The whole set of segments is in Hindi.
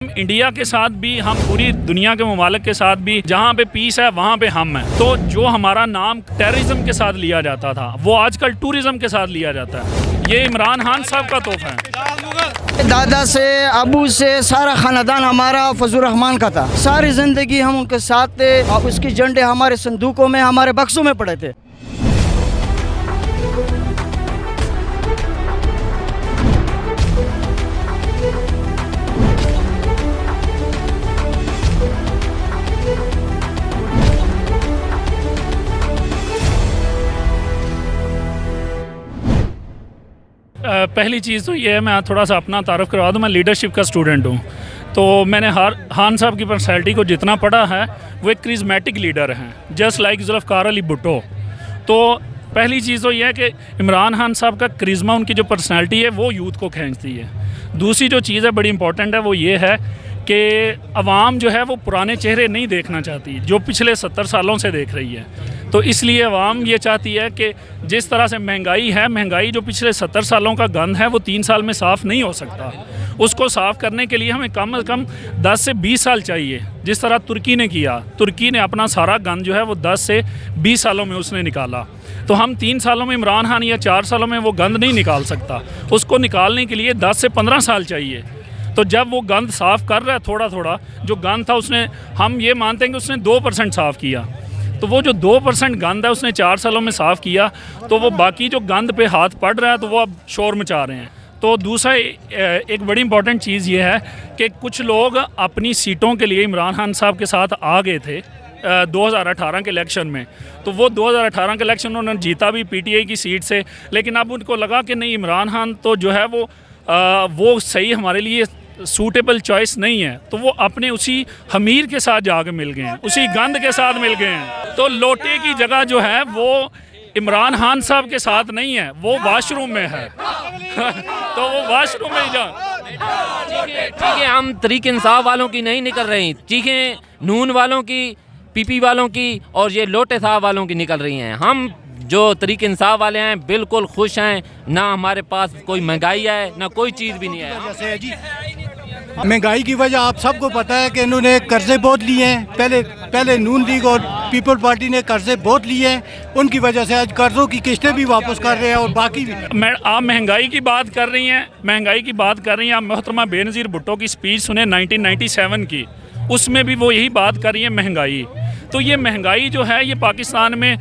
इंडिया के साथ भी, हम पूरी दुनिया के ममालिक के साथ भी, जहाँ पे पीस है वहाँ पे हम हैं। तो जो हमारा नाम टेररिज्म के साथ लिया जाता था वो आजकल टूरिज्म के साथ लिया जाता है। ये इमरान खान साहब का तोहफा है। दादा से, अबू से, सारा खानदान हमारा फजल रहमान का था। सारी ज़िंदगी हम उनके साथ थे और उसकी झंडे हमारे संदूकों में, हमारे बक्सों में पड़े थे। पहली चीज़ तो ये है, मैं थोड़ा सा अपना तारुफ करवा दूँ। मैं लीडरशिप का स्टूडेंट हूँ, तो मैंने खान साहब की पर्सनैलिटी को जितना पढ़ा है, वो एक क्रिज़मेटिक लीडर हैं, जस्ट लाइक जुल्फ़िकार अली भुट्टो। तो पहली चीज़ तो ये है कि इमरान खान साहब का क्रिज़मा, उनकी जो पर्सनैलिटी है वो यूथ को खींचती है। दूसरी जो चीज़ है बड़ी इंपॉर्टेंट है, वो ये है कि अवाम जो है वो पुराने चेहरे नहीं देखना चाहती जो पिछले 70 सालों से देख रही है। तो इसलिए अवाम ये चाहती है कि जिस तरह से महंगाई है, महंगाई जो पिछले 70 सालों का गंद है वो 3 साल में साफ़ नहीं हो सकता। उसको साफ़ करने के लिए हमें कम से कम 10 से 20 साल चाहिए। जिस तरह तुर्की ने किया, तुर्की ने अपना सारा गंद जो है वो 10 से 20 सालों में उसने निकाला। तो हम 3 सालों में, इमरान खान या 4 सालों में वो गंद नहीं निकाल सकता। उसको निकालने के लिए 10 से 15 साल चाहिए। तो जब वो गंद साफ़ कर रहा है थोड़ा थोड़ा, जो गंद था उसने, हम ये मानते हैं कि उसने 2% साफ़ किया, तो वो जो 2% गंद है उसने 4 सालों में साफ़ किया, तो वो बाकी जो गंद पे हाथ पड़ रहा है तो वो अब शोर मचा रहे हैं। तो दूसरा एक बड़ी इंपॉर्टेंट चीज़ ये है कि कुछ लोग अपनी सीटों के लिए इमरान खान साहब के साथ आ गए थे 2018 के इलेक्शन में। तो वो 2018 के इलेक्शन उन्होंने जीता भी पीटीआई की सीट से, लेकिन अब उनको लगा कि नहीं, इमरान खान तो जो है वो सही हमारे लिए सूटेबल चॉइस नहीं है। तो वो अपने उसी हमीर के साथ जाके मिल गए हैं, उसी गंद के साथ मिल गए हैं। तो लोटे की जगह जो है वो इमरान खान साहब के साथ नहीं है, वो वाशरूम में है। तो वो वाशरूम में जा चीखें हम तहरीक इंसाफ वालों की नहीं निकल रही, चीखें नून वालों की, पीपी वालों की और ये लोटे साहब वालों की निकल रही हैं। हम जो तहरीक इंसाफ वाले हैं बिल्कुल खुश हैं, ना हमारे पास कोई महंगाई है, ना कोई चीज़ भी नहीं है। महंगाई की वजह आप सबको पता है कि इन्होंने कर्जे बहुत लिए हैं। पहले नून लीग और पीपल पार्टी ने कर्जे बहुत लिए हैं, उनकी वजह से आज कर्जों की किस्तें भी वापस कर रहे हैं और बाकी भी। आप महंगाई की बात कर रही हैं, महंगाई की बात कर रही हैं। आप मोहतरमा बेनज़ीर भुट्टो की स्पीच सुने 1997 की, उसमें भी वो यही बात कर रही है, महंगाई। तो ये महंगाई जो है ये पाकिस्तान में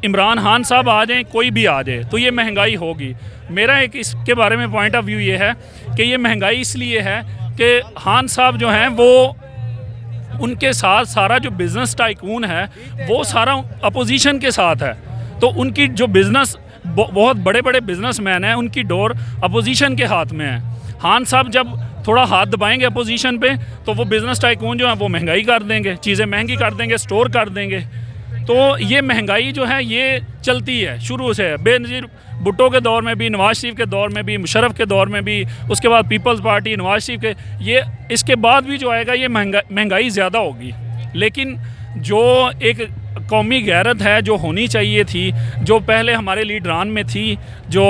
इमरान खान साहब आ जाएं, कोई भी आ जाए, तो ये महंगाई होगी। मेरा एक इसके बारे में पॉइंट ऑफ व्यू ये है कि ये महंगाई इसलिए है कि खान साहब जो हैं वो, उनके साथ सारा जो बिज़नेस टाइकून है वो सारा अपोजिशन के साथ है। तो उनकी जो बिज़नेस, बहुत बड़े बड़े बिजनेसमैन हैं, उनकी डोर अपोजिशन के हाथ में है। खान साहब जब थोड़ा हाथ दबाएंगे अपोजिशन पे तो वो बिज़नेस टाइकून जो है वो महंगाई कर देंगे, चीज़ें महंगी कर देंगे, स्टोर कर देंगे। तो ये महंगाई जो है ये चलती है शुरू से, बेनज़ीर भुट्टो के दौर में भी, नवाज शरीफ के दौर में भी, मुशर्रफ के दौर में भी, उसके बाद पीपल्स पार्टी, नवाज शरीफ के, ये इसके बाद भी जो आएगा ये महंगाई ज़्यादा होगी। लेकिन जो एक कौमी गैरत है जो होनी चाहिए थी, जो पहले हमारे लीडरान में थी, जो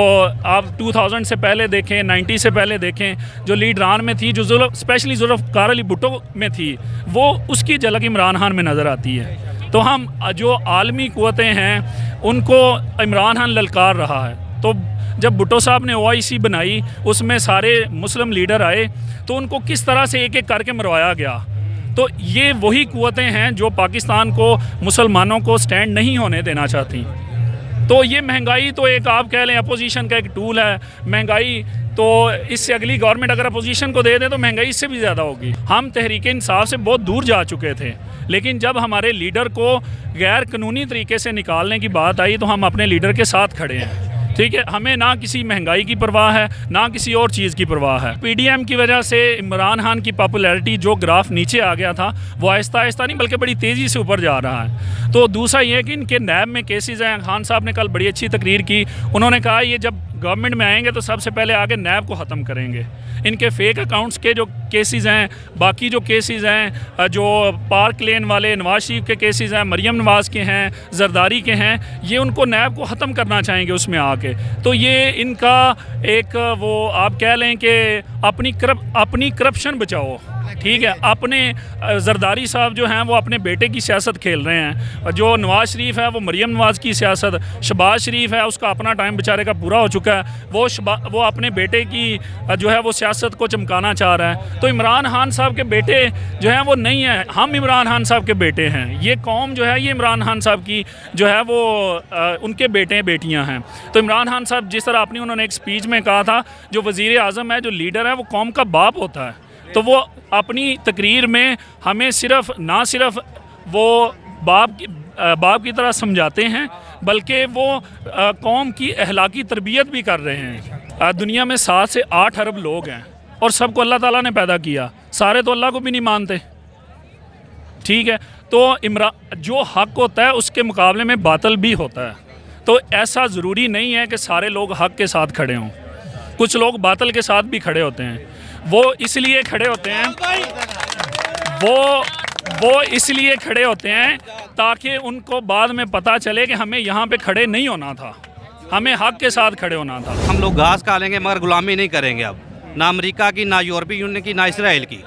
आप 2000 से पहले देखें, 90 से पहले देखें, जो लीडरान में थी, जो स्पेशली जुल्फ़िकार अली भुट्टो में थी, वो उसकी झलक इमरान खान में नज़र आती है। तो हम जो आलमी क़ुव्वतें हैं उनको इमरान खान ललकार रहा है। तो जब भुट्टो साहब ने OIC बनाई, उसमें सारे मुस्लिम लीडर आए, तो उनको किस तरह से एक एक करके मरवाया गया। तो ये वही क़ुव्वतें हैं जो पाकिस्तान को, मुसलमानों को स्टैंड नहीं होने देना चाहती। तो ये महंगाई तो एक, आप कह लें, अपोजिशन का एक टूल है। महंगाई तो इससे अगली गवर्नमेंट अगर अपोजिशन को दे दे तो महंगाई इससे भी ज़्यादा होगी। हम तहरीक इंसाफ से बहुत दूर जा चुके थे, लेकिन जब हमारे लीडर को गैर कानूनी तरीके से निकालने की बात आई तो हम अपने लीडर के साथ खड़े हैं। ठीक है, हमें ना किसी महंगाई की परवाह है, ना किसी और चीज़ की परवाह है। PDM की वजह से इमरान खान की पॉपुलैरिटी जो ग्राफ नीचे आ गया था वो आहिस्ता आहिस्ता नहीं बल्कि बड़ी तेज़ी से ऊपर जा रहा है। तो दूसरा ये है कि इनके नैब में केसेस हैं। खान साहब ने कल बड़ी अच्छी तकरीर की, उन्होंने कहा ये जब गवर्नमेंट में आएंगे तो सबसे पहले आगे नैब को ख़त्म करेंगे। इनके फेक अकाउंट्स के जो केसेस हैं, बाकी जो केसेस हैं, जो पार्क लेन वाले नवाज शरीफ के केसेस हैं, मरियम नवाज के हैं, जरदारी के हैं, ये उनको नैब को ख़त्म करना चाहेंगे उसमें आके। तो ये इनका एक, वो आप कह लें कि अपनी करप्शन बचाओ। ठीक है, अपने जरदारी साहब जो हैं वो अपने बेटे की सियासत खेल रहे हैं, जो नवाज शरीफ है वो मरीम नवाज की सियासत, शहबाज शरीफ है उसका अपना टाइम बेचारे का पूरा हो चुका है, वो अपने बेटे की जो है वो सियासत को चमकाना चाह रहा है। तो इमरान खान साहब के बेटे जो हैं वो नहीं हैं, हम इमरान खान साहब के बेटे हैं। ये कौम जो है ये इमरान खान साहब की जो है वो उनके बेटे बेटियाँ हैं। तो इमरान खान साहब जिस तरह अपनी उन्होंने एक स्पीच में कहा था, जो वज़ीर आज़म है, जो लीडर है, वो कौम का बाप होता है। तो वो अपनी तकरीर में हमें ना सिर्फ वो बाप की तरह समझाते हैं, बल्कि वो कौम की अहलाकी तरबियत भी कर रहे हैं। दुनिया में 7 से 8 अरब लोग हैं और सबको अल्लाह ताला ने पैदा किया, सारे तो अल्लाह को भी नहीं मानते, ठीक है। तो जो हक होता है उसके मुकाबले में बातिल भी होता है। तो ऐसा ज़रूरी नहीं है कि सारे लोग हक के साथ खड़े हों, कुछ लोग बातिल के साथ भी खड़े होते हैं। वो इसलिए खड़े होते हैं वो इसलिए खड़े होते हैं ताकि उनको बाद में पता चले कि हमें यहाँ पे खड़े नहीं होना था, हमें हक के साथ खड़े होना था। हम लोग घास खा लेंगे मगर गुलामी नहीं करेंगे अब, ना अमेरिका की, ना यूरोपीय यूनियन की, ना इसराइल की,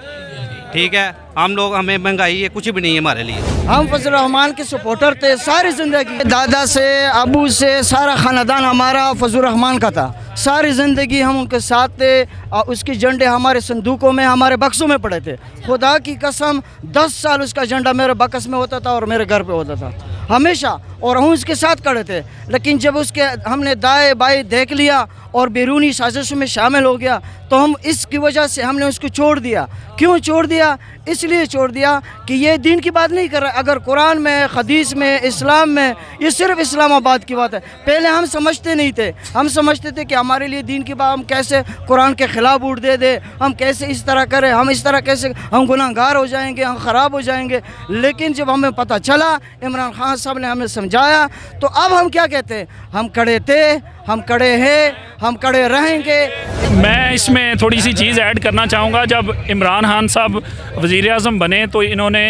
ठीक है। हमें महंगाई ये कुछ भी नहीं है हमारे लिए। हम फजल रहमान के सपोर्टर थे सारी ज़िंदगी, दादा से अबू से सारा ख़ानदान हमारा फजल रहमान का था। सारी ज़िंदगी हम उनके साथ थे और उसकी झंडे हमारे संदूकों में, हमारे बक्सों में पड़े थे। खुदा की कसम 10 साल उसका झंडा मेरे बक्स में होता था और मेरे घर पे होता था हमेशा, और हम उसके साथ खड़े थे। लेकिन जब उसके हमने दाएं बाएं देख लिया और बैरूनी साजिशों में शामिल हो गया, तो हम इसकी वजह से हमने उसको छोड़ दिया। क्यों छोड़ दिया? इसलिए छोड़ दिया कि ये दीन की बात नहीं कर रहा। अगर कुरान में, हदीस में, इस्लाम में, ये सिर्फ इस्लामाबाद की बात है। पहले हम समझते नहीं थे, हम समझते थे कि हमारे लिए दीन की बात, हम कैसे कुरान के ख़िलाफ़ वोट दे दे, हम कैसे इस तरह करें, हम इस तरह कैसे, हम गुनाहगार हो जाएंगे, हम ख़राब हो जाएंगे। लेकिन जब हमें पता चला, इमरान खान साहब ने हमें समझाया, तो अब हम क्या कहते हैं? हम खड़े थे, हम खड़े हैं, हम खड़े रहेंगे। मैं इसमें थोड़ी सी चीज़ ऐड करना चाहूँगा। जब इमरान खान साहब वज़ीर आज़म बने तो इन्होंने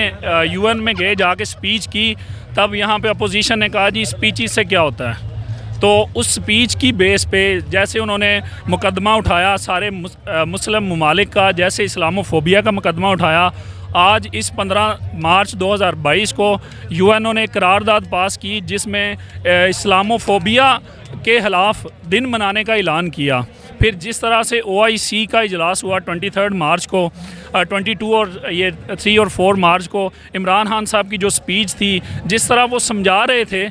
UN में गए, जाके स्पीच की, तब यहाँ पे अपोजिशन ने कहा जी स्पीच से क्या होता है। तो उस स्पीच की बेस पे जैसे उन्होंने मुकदमा उठाया सारे मुस्लिम ममालिक का, जैसे इस्लामोफोबिया का मुकदमा उठाया, आज इस 15 मार्च 2022 को UN ने करारदाद पास की जिसमें इस्लामोफोबिया के ख़िलाफ़ दिन मनाने का ऐलान किया। फिर जिस तरह से OIC का इजलास हुआ 23 मार्च को, 22 और ये 3 और 4 मार्च को, इमरान खान साहब की जो स्पीच थी, जिस तरह वो समझा रहे थे,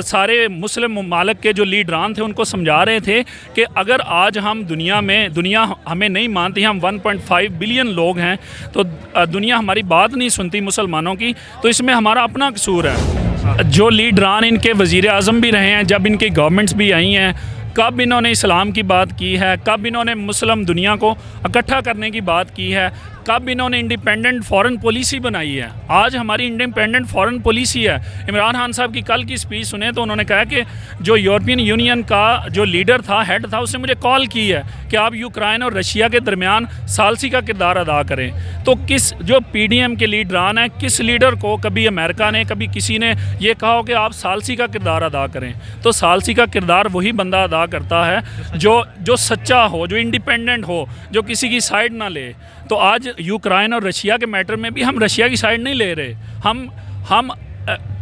सारे मुस्लिम ममालिक के जो लीडरान थे उनको समझा रहे थे कि अगर आज हम दुनिया हमें नहीं मानती, हम 1.5 बिलियन लोग हैं, तो दुनिया हमारी बात नहीं सुनती मुसलमानों की, तो इसमें हमारा अपना कसूर है। जो लीडरान इनके वज़ीर आज़म भी रहे हैं, जब इनकी गवर्नमेंट्स भी आई हैं, कब इन्होंने इस्लाम की बात की है, कब इन्होंने मुस्लिम दुनिया को इकट्ठा करने की बात की है, कब इन्होंने इंडिपेंडेंट फॉरेन पॉलिसी बनाई है। आज हमारी इंडिपेंडेंट फॉरेन पॉलिसी है। इमरान खान साहब की कल की स्पीच सुने तो उन्होंने कहा कि जो यूरोपियन यूनियन का जो लीडर था, हेड था, उसने मुझे कॉल की है कि आप यूक्रेन और रशिया के दरमियान सालसी का किरदार अदा करें। तो जो PDM के लीडरान हैं, किस लीडर को कभी अमेरिका ने, कभी किसी ने ये कहा हो कि आप सालसी का किरदार अदा करें? तो सालसी का किरदार वही बंदा अदा करता है जो सच्चा हो, जो इंडिपेंडेंट हो, जो किसी की साइड ना ले। तो आज यूक्रेन और रशिया के मैटर में भी हम रशिया की साइड नहीं ले रहे, हम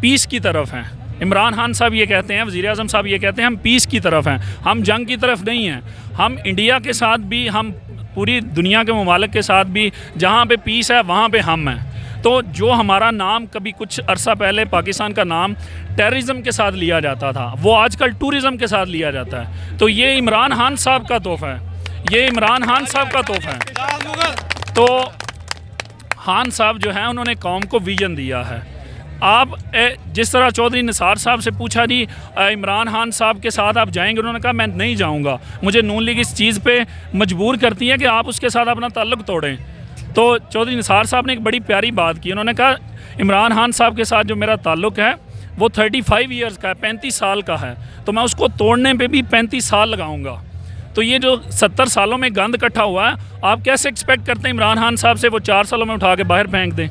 पीस की तरफ हैं। इमरान खान साहब ये कहते हैं, वज़ीर आज़म साहब ये कहते हैं हम पीस की तरफ हैं, हम जंग की तरफ नहीं हैं। हम इंडिया के साथ भी, हम पूरी दुनिया के ममालिक के साथ भी, जहाँ पे पीस है वहाँ पे हम हैं। तो जो हमारा नाम कभी कुछ अरसा पहले पाकिस्तान का नाम टेररिज्म के साथ लिया जाता था, वो आजकल टूरिज़म के साथ लिया जाता है। तो ये इमरान खान साहब का तोहफ़ा है, ये इमरान खान साहब का तोहफ़ा है। तो खान साहब जो हैं उन्होंने कौम को विजन दिया है। आप जिस तरह चौधरी निसार साहब से पूछा जी इमरान खान साहब के साथ आप जाएंगे, उन्होंने कहा मैं नहीं जाऊंगा, मुझे नून लीग इस चीज़ पे मजबूर करती है कि आप उसके साथ अपना ताल्लुक़ तोड़ें। तो चौधरी निसार साहब ने एक बड़ी प्यारी बात की, उन्होंने कहा इमरान खान साहब के साथ जो मेरा ताल्लुक़ है वो 35 ईयर्स का है, 35 साल का है, तो मैं उसको तोड़ने पे भी 35 साल लगाऊंगा। तो ये जो 70 सालों में गंद इकट्ठा हुआ है, आप कैसे एक्सपेक्ट करते हैं इमरान खान साहब से वो 4 सालों में उठा के बाहर फेंक दें?